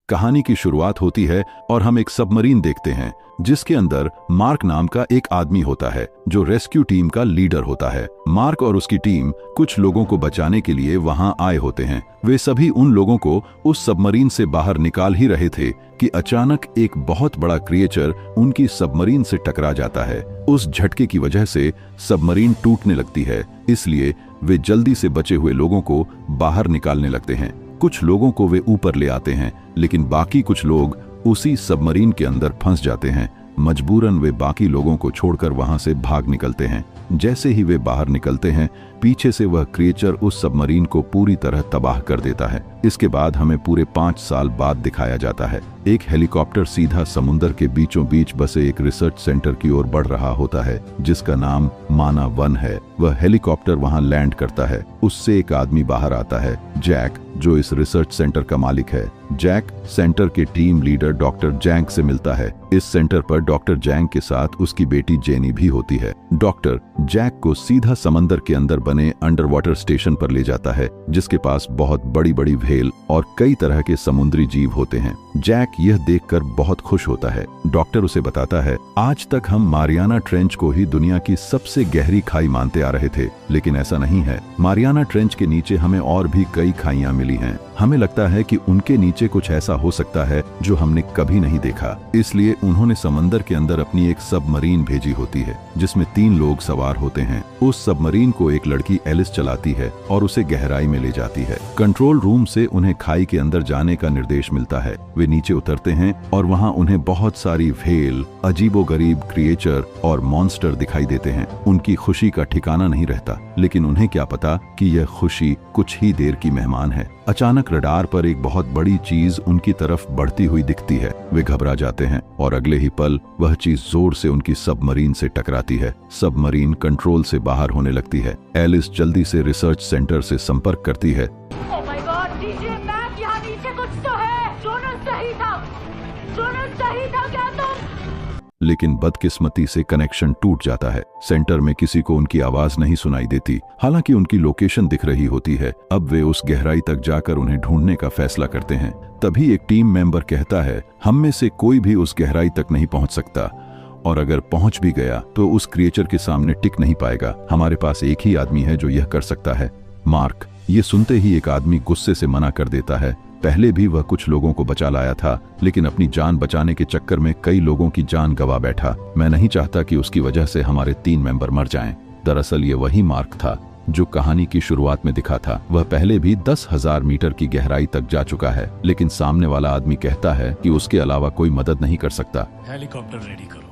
कहानी की शुरुआत होती है और हम एक सबमरीन देखते हैं जिसके अंदर मार्क नाम का एक आदमी होता है जो रेस्क्यू टीम का लीडर होता है। मार्क और उसकी टीम कुछ लोगों को बचाने के लिए वहां आए होते हैं। वे सभी उन लोगों को उस सबमरीन से बाहर निकाल ही रहे थे कि अचानक एक बहुत बड़ा क्रिएचर उनकी सबमरीन से टकरा जाता है। उस झटके की वजह से सबमरीन टूटने लगती है, इसलिए वे जल्दी से बचे हुए लोगों को बाहर निकालने लगते हैं। कुछ लोगों को वे ऊपर ले आते हैं, लेकिन बाकी कुछ लोग उसी सबमरीन के अंदर फंस जाते हैं। मजबूरन वे बाकी लोगों को छोड़कर वहां से भाग निकलते हैं। जैसे ही वे बाहर निकलते हैं, पीछे से वह क्रिएचर उस सबमरीन को पूरी तरह तबाह कर देता है। इसके बाद हमें पूरे 5 साल बाद दिखाया जाता है। एक हेलीकॉप्टर सीधा समुद्र के बीचों बीच बसे एक रिसर्च सेंटर की ओर बढ़ रहा होता है जिसका नाम माना 1 है। वह हेलीकॉप्टर वहां लैंड करता है। उससे एक आदमी बाहर आता है, जैक, जो इस रिसर्च सेंटर का मालिक है। जैक सेंटर के टीम लीडर डॉक्टर जैंग से मिलता है। इस सेंटर पर डॉक्टर जैंग के साथ उसकी बेटी जेनी भी होती है। डॉक्टर जैक को सीधा समंदर के अंदर बने अंडर वाटर स्टेशन पर ले जाता है जिसके पास बहुत बड़ी बड़ी व्हेल और कई तरह के समुद्री जीव होते हैं। जैक यह देखकर बहुत खुश होता है। डॉक्टर उसे बताता है, आज तक हम मारियाना ट्रेंच को ही दुनिया की सबसे गहरी खाई मानते आ रहे थे, लेकिन ऐसा नहीं है। मारियाना ट्रेंच के नीचे हमें और भी कई खाइयां मिली हैं। हमें लगता है कि उनके नीचे कुछ ऐसा हो सकता है जो हमने कभी नहीं देखा। इसलिए उन्होंने समंदर के अंदर अपनी एक सबमरीन भेजी होती है जिसमें 3 लोग सवार होते हैं। उस सबमरीन को एक लड़की एलिस चलाती है और उसे गहराई में ले जाती है। कंट्रोल रूम से उन्हें खाई के अंदर जाने का निर्देश मिलता है। वे नीचे उतरते हैं और वहां उन्हें बहुत सारी व्हेल, अजीबोगरीब क्रिएचर और मॉन्स्टर दिखाई देते हैं। उनकी खुशी का ठिकाना नहीं रहता, लेकिन उन्हें क्या पता कि यह खुशी कुछ ही देर की मेहमान है। अचानक रडार पर एक बहुत बड़ी चीज उनकी तरफ बढ़ती हुई दिखती है। वे घबरा जाते हैं और अगले ही पल वह चीज जोर से उनकी सबमरीन से टकराती है। सबमरीन कंट्रोल से बाहर होने लगती है। एलिस जल्दी से रिसर्च सेंटर से संपर्क करती है। Oh my God, DJ Mac, यहाँ नीचे कुछ तो है। जोनस सही था क्या तुम? लेकिन बदकिस्मती से कनेक्शन टूट जाता है। सेंटर में किसी को उनकी आवाज नहीं सुनाई देती, हालांकि उनकी लोकेशन दिख रही होती है। अब वे उस गहराई तक जाकर उन्हें ढूंढने का फैसला करते हैं। तभी एक टीम मेंबर कहता है, हम में से कोई भी उस गहराई तक नहीं पहुंच सकता, और अगर पहुंच भी गया तो उस क्रिएचर के सामने टिक नहीं पाएगा। हमारे पास एक ही आदमी है जो यह कर सकता है, मार्क। ये सुनते ही एक आदमी गुस्से से मना कर देता है। पहले भी वह कुछ लोगों को बचा लाया था, लेकिन अपनी जान बचाने के चक्कर में कई लोगों की जान गंवा बैठा। मैं नहीं चाहता कि उसकी वजह से हमारे 3 मेंबर मर जाएं। दरअसल ये वही मार्क था जो कहानी की शुरुआत में दिखा था। वह पहले भी 10,000 मीटर की गहराई तक जा चुका है, लेकिन सामने वाला आदमी कहता है कि उसके अलावा कोई मदद नहीं कर सकता। हेलीकॉप्टर रेडी करो,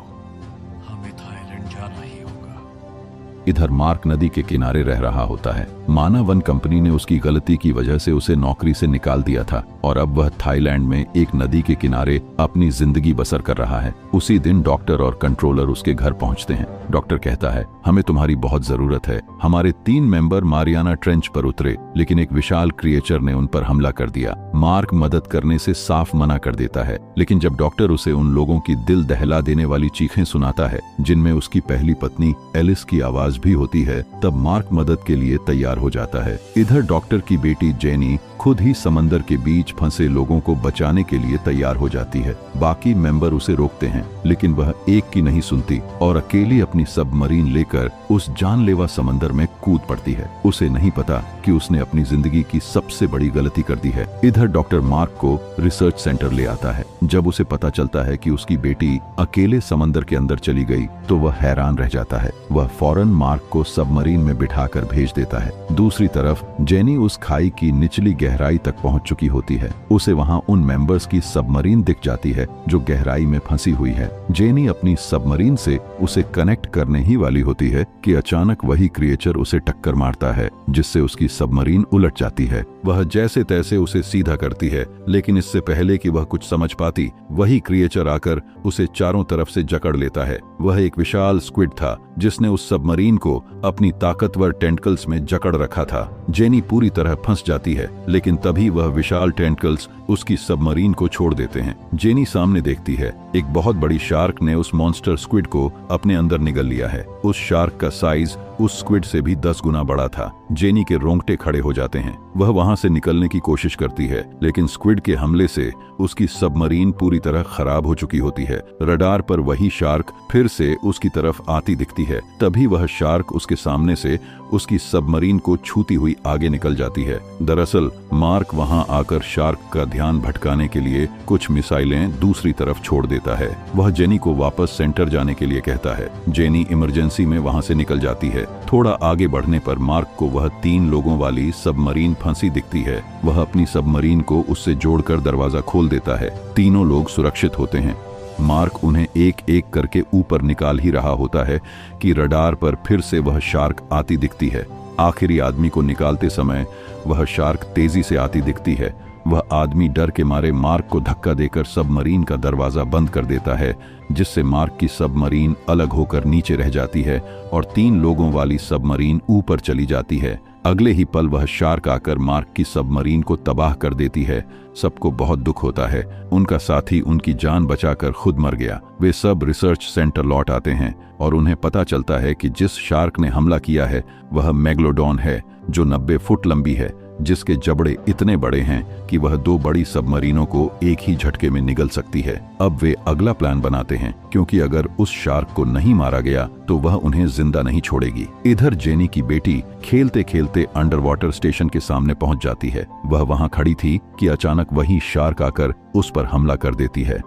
हमें थाईलैंड जाना ही होगा। इधर मार्क नदी के किनारे रह रहा होता है। माना 1 कंपनी ने उसकी गलती की वजह से उसे नौकरी से निकाल दिया था और अब वह थाईलैंड में एक नदी के किनारे अपनी जिंदगी बसर कर रहा है। उसी दिन डॉक्टर और कंट्रोलर उसके घर पहुंचते हैं। डॉक्टर कहता है, हमें तुम्हारी बहुत जरूरत है। हमारे 3 मेंबर मारियाना ट्रेंच पर उतरे, लेकिन एक विशाल क्रिएचर ने उन पर हमला कर दिया। मार्क मदद करने से साफ मना कर देता है, लेकिन जब डॉक्टर उसे उन लोगों की दिल दहला देने वाली चीखें सुनाता है जिनमें उसकी पहली पत्नी एलिस की आवाज भी होती है, तब मार्क मदद के लिए तैयार हो जाता है। इधर डॉक्टर की बेटी जेनी खुद ही समंदर के बीच फंसे लोगों को बचाने के लिए तैयार हो जाती है। बाकी मेंबर उसे रोकते हैं, लेकिन वह एक की नहीं सुनती और अकेली अपनी सबमरीन लेकर उस जानलेवा समंदर में कूद पड़ती है। उसे नहीं पता कि उसने अपनी जिंदगी की सबसे बड़ी गलती कर दी है। इधर डॉक्टर मार्क को रिसर्च सेंटर ले आता है। जब उसे पता चलता है कि उसकी बेटी अकेले समंदर के अंदर चली गई तो वह हैरान रह जाता है। वह फौरन मार्क को सबमरीन में बिठाकर भेज देता है। दूसरी तरफ जेनी उस खाई की निचली गहराई तक पहुंच चुकी होती है। उसे वहां उन मेंबर्स की सबमरीन दिख जाती है जो गहराई में फंसी हुई है। जेनी अपनी सबमरीन से उसे कनेक्ट करने ही वाली होती है कि अचानक वही क्रिएचर उसे टक्कर मारता है, जिससे उसकी सबमरीन उलट जाती है। वह जैसे तैसे उसे सीधा करती है, लेकिन इससे पहले कि वह कुछ समझ पाती, वही क्रिएचर आकर उसे चारों तरफ से जकड़ लेता है। वह एक विशाल स्क्विड था जिसने उस सबमरीन को अपनी ताकतवर टेंटकल्स में जकड़ रखा था। जेनी पूरी तरह फंस जाती है, लेकिन तभी वह विशाल टेंटकल्स उसकी सबमरीन को छोड़ देते हैं। जेनी सामने देखती है, एक बहुत बड़ी शार्क ने उस मॉन्स्टर स्क्विड को अपने अंदर निगल लिया है। उस शार्क का साइज उस स्क्विड से भी 10 गुना बड़ा था। जेनी के रोंगटे खड़े हो जाते हैं। वह वहां से निकलने की कोशिश करती है, लेकिन स्क्विड के हमले से उसकी सबमरीन पूरी तरह खराब हो चुकी होती है। रडार पर वही शार्क फिर से उसकी तरफ आती दिखती है। तभी वह शार्क उसके सामने से उसकी सबमरीन को छूती हुई आगे निकल जाती है। दरअसल मार्क वहां आकर शार्क का ध्यान भटकाने के लिए कुछ मिसाइलें दूसरी तरफ छोड़ देता है। वह जेनी को वापस सेंटर जाने के लिए कहता है। जेनी इमरजेंसी में वहां से निकल जाती है। थोड़ा आगे बढ़ने पर मार्क को वह 3 लोगों वाली सबमरीन फंसी दिखती है। वह अपनी सबमरीन को उससे जोड़कर दरवाजा खोल देता है। तीनों लोग सुरक्षित होते हैं। मार्क उन्हें एक एक करके ऊपर निकाल ही रहा होता है कि रडार पर फिर से वह शार्क आती दिखती है। आखिरी आदमी को निकालते समय वह शार्क तेजी से आती दिखती है। वह आदमी डर के मारे मार्क को धक्का देकर सबमरीन का दरवाजा बंद कर देता है, जिससे मार्क की सबमरीन अलग होकर नीचे रह जाती है और 3 लोगों वाली सबमरीन ऊपर चली जाती है। अगले ही पल वह शार्क आकर मार्क की सबमरीन को तबाह कर देती है। सबको बहुत दुख होता है। उनका साथी उनकी जान बचाकर खुद मर गया। वे सब रिसर्च सेंटर लौट आते हैं और उन्हें पता चलता है कि जिस शार्क ने हमला किया है वह मेगलोडॉन है, जो 90 फुट लंबी है, जिसके जबड़े इतने बड़े हैं कि वह 2 बड़ी सबमरीनों को एक ही झटके में निगल सकती है। अब वे अगला प्लान बनाते हैं, क्योंकि अगर उस शार्क को नहीं मारा गया तो वह उन्हें जिंदा नहीं छोड़ेगी। इधर जेनी की बेटी खेलते खेलते अंडर वाटर स्टेशन के सामने पहुंच जाती है। वह वहां खड़ी थी कि अचानक वही शार्क आकर उस पर हमला कर देती है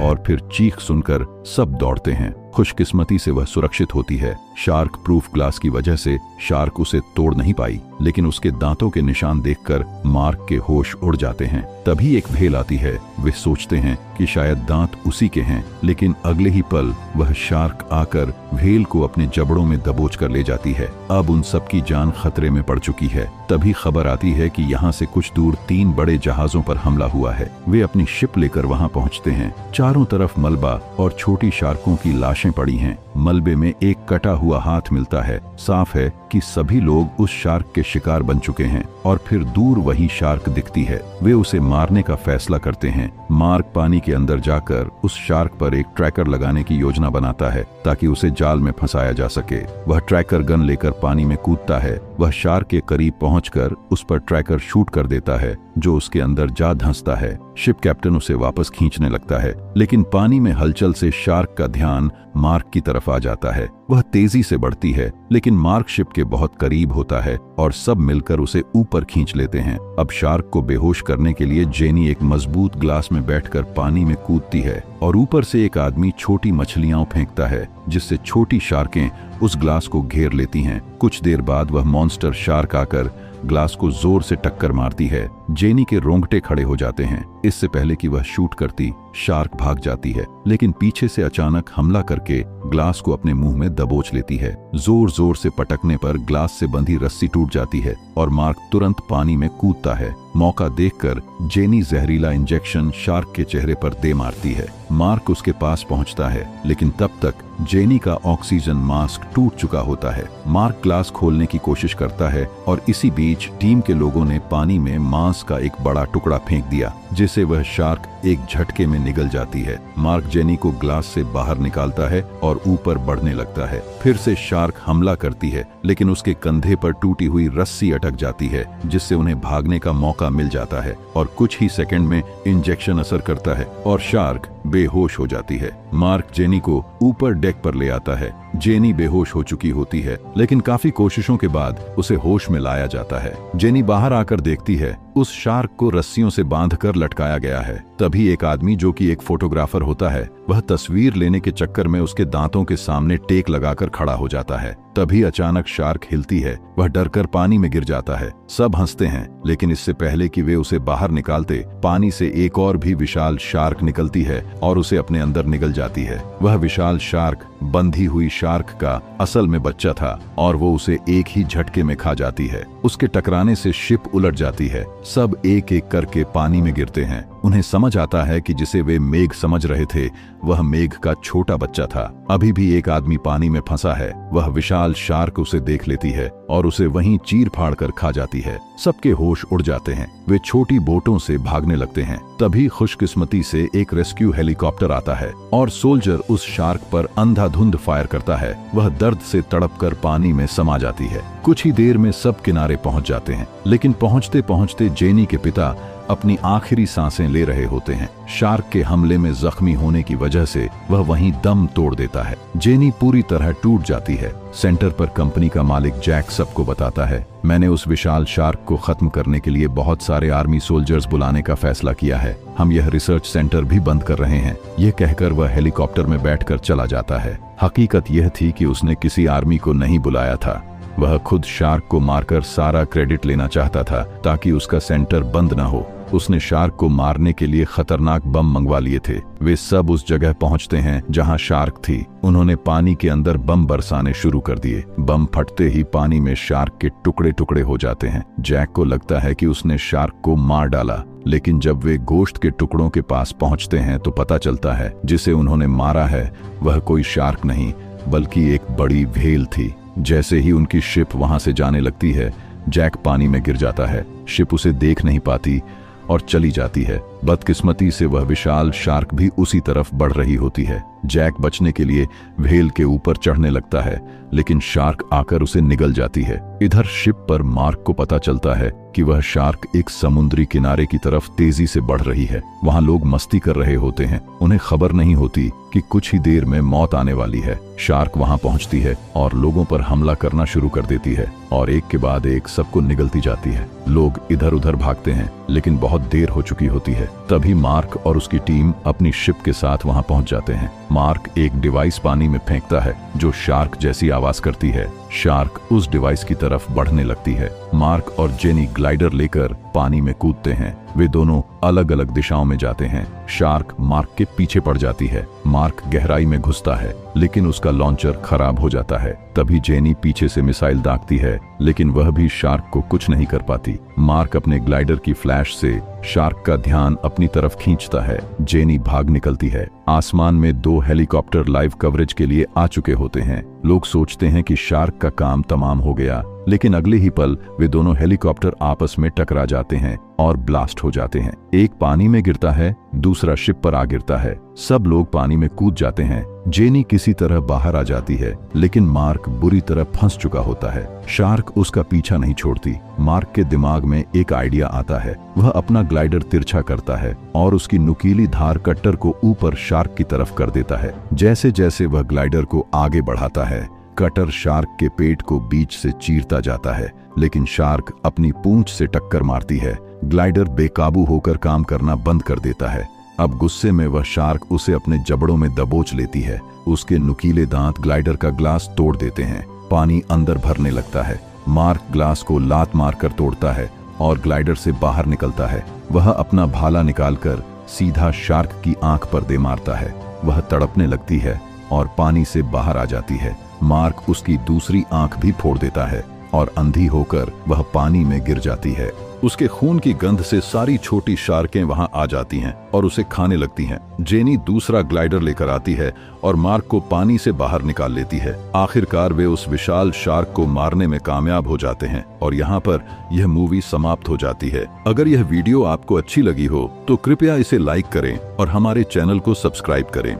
और फिर चीख सुनकर सब दौड़ते हैं। खुशकिस्मती से वह सुरक्षित होती है। शार्क प्रूफ ग्लास की वजह से शार्क उसे तोड़ नहीं पाई, लेकिन उसके दांतों के निशान देखकर मार्क के होश उड़ जाते हैं। तभी एक भेल आती है। वे सोचते हैं कि शायद दांत उसी के हैं, लेकिन अगले ही पल वह शार्क आकर भेल को अपने जबड़ों में दबोच कर ले जाती है। अब उन सबकी जान खतरे में पड़ चुकी है। तभी खबर आती है कि यहाँ से कुछ दूर 3 बड़े जहाजों पर हमला हुआ है। वे अपनी शिप लेकर वहां पहुंचते हैं। चारों तरफ मलबा और छोटी शार्कों की लाशें पड़ी हैं। मलबे में एक कटा हुआ हाथ मिलता है। साफ है कि सभी लोग उस शार्क के शिकार बन चुके हैं। और फिर दूर वही शार्क दिखती है। वे उसे मारने का फैसला करते हैं। मार्क पानी के अंदर जाकर उस शार्क पर एक ट्रैकर लगाने की योजना बनाता है, ताकि उसे जाल में फंसाया जा सके। वह ट्रैकर गन लेकर पानी में कूदता है। वह शार्क के करीब पहुंचकर उस पर ट्रैकर शूट कर देता है, जो उसके अंदर जा धंसता है। शिप कैप्टन उसे वापस खींचने लगता है, लेकिन पानी में हलचल से शार्क का ध्यान मार्क की तरफ आ जाता है। वह तेजी से बढ़ती है, लेकिन मार्क शिप के बहुत करीब होता है और सब मिलकर उसे ऊपर खींच लेते हैं। अब शार्क को बेहोश करने के लिए जेनी एक मजबूत ग्लास में बैठकर पानी में कूदती है और ऊपर से एक आदमी छोटी मछलियां फेंकता है, जिससे छोटी शार्कें उस ग्लास को घेर लेती हैं। कुछ देर बाद वह मॉन्स्टर शार्क आकर ग्लास को जोर से टक्कर मारती है। जेनी के रोंगटे खड़े हो जाते हैं। इससे पहले कि वह शूट करती, शार्क भाग जाती है, लेकिन पीछे से अचानक हमला करके ग्लास को अपने मुंह में दबोच लेती है। जोर जोर से पटकने पर ग्लास से बंधी रस्सी टूट जाती है और मार्क तुरंत पानी में कूदता है। मौका देखकर जेनी जहरीला इंजेक्शन शार्क के चेहरे पर दे मारती है। मार्क उसके पास पहुंचता है, लेकिन तब तक जेनी का ऑक्सीजन मास्क टूट चुका होता है। मार्क ग्लास खोलने की कोशिश करता है और इसी बीच टीम के लोगों ने पानी में मांस का एक बड़ा टुकड़ा फेंक दिया, जिसे वह शार्क एक झटके में निगल जाती है। मार्क जेनी को ग्लास से बाहर निकालता है और ऊपर बढ़ने लगता है। फिर से शार्क हमला करती है, लेकिन उसके कंधे पर टूटी हुई रस्सी अटक जाती है, जिससे उन्हें भागने का मौका मिल जाता है और कुछ ही सेकंड में इंजेक्शन असर करता है और शार्क बेहोश हो जाती है। मार्क जेनी को ऊपर डेक पर ले आता है। जेनी बेहोश हो चुकी होती है, लेकिन काफी कोशिशों के बाद उसे होश में लाया जाता है। जेनी बाहर आकर देखती है उस शार्क को रस्सियों से बांधकर लटकाया गया है। तभी एक आदमी, जो कि एक फोटोग्राफर होता है, वह तस्वीर लेने के चक्कर में उसके दांतों के सामने टेक लगाकर खड़ा हो जाता है। तभी अचानक शार्क हिलती है। वह डरकर पानी में गिर जाता है। सब हंसते हैं, लेकिन इससे पहले कि वे उसे बाहर निकालते, पानी से एक और भी विशाल शार्क निकलती है और उसे अपने अंदर निगल जाती है। वह विशाल शार्क बंधी हुई शार्क का असल में बच्चा था और वो उसे एक ही झटके में खा जाती है। उसके टकराने से शिप उलट जाती है। सब एक एक करके पानी में गिरते हैं। उन्हें समझ आता है कि जिसे वे मेघ समझ रहे थे वह मेघ का छोटा बच्चा था। अभी भी एक आदमी पानी में फंसा है। वह विशाल शार्क उसे देख लेती है और उसे वहीं चीर फाड़ कर खा जाती है। सबके होश उड़ जाते हैं। वे छोटी बोटों से भागने लगते हैं। तभी खुशकिस्मती से एक रेस्क्यू हेलीकॉप्टर आता है और सोल्जर उस शार्क पर अंधाधुंध फायर करता है। वह दर्द से तड़पकर पानी में समा जाती है। कुछ ही देर में सब किनारे पहुंच जाते हैं, लेकिन पहुंचते पहुंचते जेनी के पिता अपनी आखिरी सांसें ले रहे होते हैं। शार्क के हमले में जख्मी होने की वजह से वह वहीं दम तोड़ देता है। जेनी पूरी तरह टूट जाती है। सेंटर पर कंपनी का मालिक जैक सबको बताता है, मैंने उस विशाल शार्क को खत्म करने के लिए बहुत सारे आर्मी सोल्जर्स बुलाने का फैसला किया है। हम यह रिसर्च सेंटर भी बंद कर रहे हैं। यह कहकर वह हेलीकॉप्टर में बैठकर चला जाता है। हकीकत यह थी कि उसने किसी आर्मी को नहीं बुलाया था। वह खुद शार्क को मारकर सारा क्रेडिट लेना चाहता था ताकि उसका सेंटर बंद न हो। उसने शार्क को मारने के लिए खतरनाक बम मंगवा लिए थे। वे सब उस जगह पहुंचते हैं जहां शार्क थी। उन्होंने पानी के अंदर बम बरसाने शुरू कर दिए। बम फटते ही पानी में शार्क के टुकड़े टुकड़े हो जाते हैं। जैक को लगता है कि उसने शार्क को मार डाला, लेकिन जब वे गोश्त के टुकड़ों के पास पहुंचते हैं तो पता चलता है जिसे उन्होंने मारा है वह कोई शार्क नहीं बल्कि एक बड़ी व्हेल थी। जैसे ही उनकी शिप वहां से जाने लगती है, जैक पानी में गिर जाता है। शिप उसे देख नहीं पाती और चली जाती है। बदकिस्मती से वह विशाल शार्क भी उसी तरफ बढ़ रही होती है। जैक बचने के लिए व्हेल के ऊपर चढ़ने लगता है, लेकिन शार्क आकर उसे निगल जाती है। इधर शिप पर मार्क को पता चलता है कि वह शार्क एक समुद्री किनारे की तरफ तेजी से बढ़ रही है। वहां लोग मस्ती कर रहे होते हैं। उन्हें खबर नहीं होती कि कुछ ही देर में मौत आने वाली है। शार्क वहां पहुंचती है और लोगों पर हमला करना शुरू कर देती है और एक के बाद एक सबको निगलती जाती है। लोग इधर उधर भागते हैं, लेकिन बहुत देर हो चुकी होती है। तभी मार्क और उसकी टीम अपनी शिप के साथ वहां पहुंच जाते हैं। मार्क एक डिवाइस पानी में फेंकता है जो शार्क जैसी आवाज करती है। शार्क उस डिवाइस की तरफ बढ़ने लगती है। मार्क और जेनी ग्लाइडर लेकर पानी में कूदते हैं। वे दोनों अलग अलग दिशाओं में जाते हैं। शार्क मार्क के पीछे पड़ जाती है। मार्क गहराई में घुसता है, लेकिन उसका लॉन्चर खराब हो जाता है। तभी जेनी पीछे से मिसाइल दागती है, लेकिन वह भी शार्क को कुछ नहीं कर पाती। मार्क अपने ग्लाइडर की फ्लैश से शार्क का ध्यान अपनी तरफ खींचता है। जेनी भाग निकलती है। आसमान में 2 हेलीकॉप्टर लाइव कवरेज के लिए आ चुके होते हैं। लोग सोचते हैं कि शार्क का काम तमाम हो गया, लेकिन अगले ही पल वे दोनों हेलीकॉप्टर आपस में टकरा जाते हैं और ब्लास्ट हो जाते हैं। एक पानी में गिरता है, दूसरा शिप पर आ गिरता है। सब लोग पानी में कूद जाते हैं। जेनी किसी तरह बाहर आ जाती है, लेकिन मार्क बुरी तरह फंस चुका होता है। शार्क उसका पीछा नहीं छोड़ती। मार्क के दिमाग में एक आइडिया आता है। वह अपना ग्लाइडर तिरछा करता है और उसकी नुकीली धार कट्टर को ऊपर शार्क की तरफ कर देता है। जैसे जैसे वह ग्लाइडर को आगे बढ़ाता है, कटर शार्क के पेट को बीच से चीरता जाता है, लेकिन शार्क अपनी पूंछ से टक्कर मारती है। ग्लाइडर बेकाबू होकर काम करना बंद कर देता है। अब गुस्से में वह शार्क उसे अपने जबड़ों में दबोच लेती है। उसके नुकीले दांत ग्लाइडर का ग्लास तोड़ देते हैं। पानी अंदर भरने लगता है। मार्क ग्लास को लात मारकर तोड़ता है और ग्लाइडर से बाहर निकलता है। वह अपना भाला निकालकर सीधा शार्क की आंख पर दे मारता है। वह तड़पने लगती है और पानी से बाहर आ जाती है। मार्क उसकी दूसरी आंख भी फोड़ देता है और अंधी होकर वह पानी में गिर जाती है। उसके खून की गंध से सारी छोटी शार्कें वहां आ जाती हैं और उसे खाने लगती हैं। जेनी दूसरा ग्लाइडर लेकर आती है और मार्क को पानी से बाहर निकाल लेती है। आखिरकार वे उस विशाल शार्क को मारने में कामयाब हो जाते हैं और यहाँ पर यह मूवी समाप्त हो जाती है। अगर यह वीडियो आपको अच्छी लगी हो तो कृपया इसे लाइक करें और हमारे चैनल को सब्सक्राइब करें।